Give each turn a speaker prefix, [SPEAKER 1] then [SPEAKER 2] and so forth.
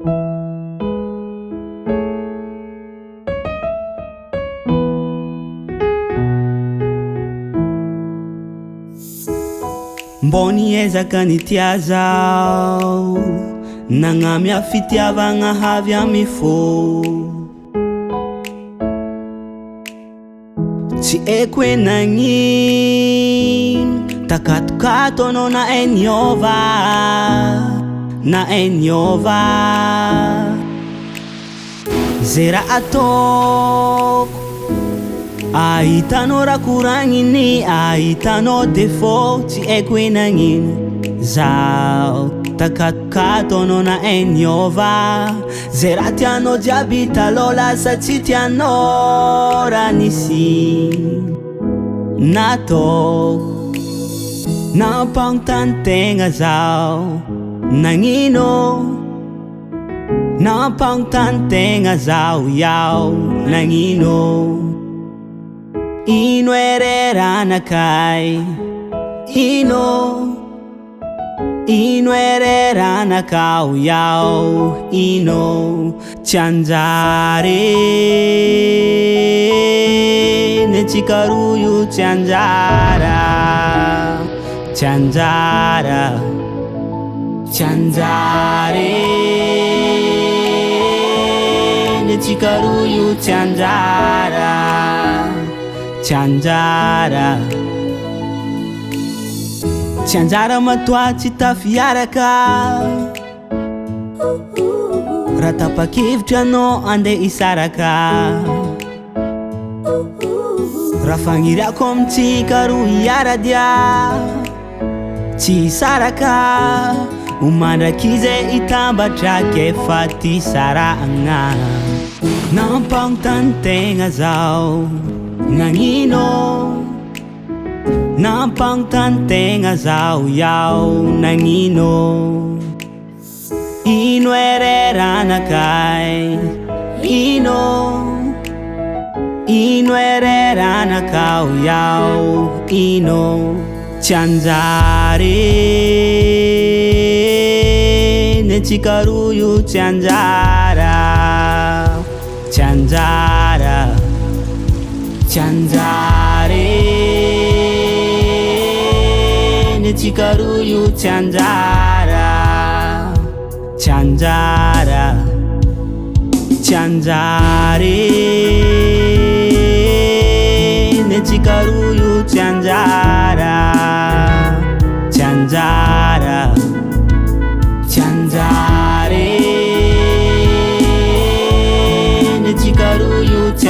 [SPEAKER 1] Mbony ezaka nitia zao nagnamia fitiavagna havy amy fô tsy haiko hoe nagnino takatokato anao na hay niova zay raha ataoko ahitanao raha koragniny ahitanao défaut tsy haiko hoe nagnino zaho takatokato anao na hay niova zay raha tianao jiaby taloha lasa tsy tianao raha nisy nataoko nampagnotany tegna zaho nagnino nampagnotany tegna zaho yaho nagnino ino ereranakay ino ereranakao yaho ino tsy anjary netsika roa io tsy anjara tsy anjara tsy anjary netsika roa io tsy anjara tsy anjara tsy anjara matoa tsy tafiaraka raha tapa-kevitra anao andeha hisaraka raha fagniriako amintsika roa hiaradia tsy hisaraka homandraky izay hitambatraka efa ty saragna nampagnotany tegna zaho nagnino nampagnotany tegna zaho yaho nagnino ino ereranakay ino ereranakao yaho ino tsy anjary netsika roa io tsy anjara tsy anjara tsy anjary netsika roa io tsy anjara tsy anjara tsy anjary netsika roa io tsy anjara tsy anjara tsy anjary netsika roa io tsy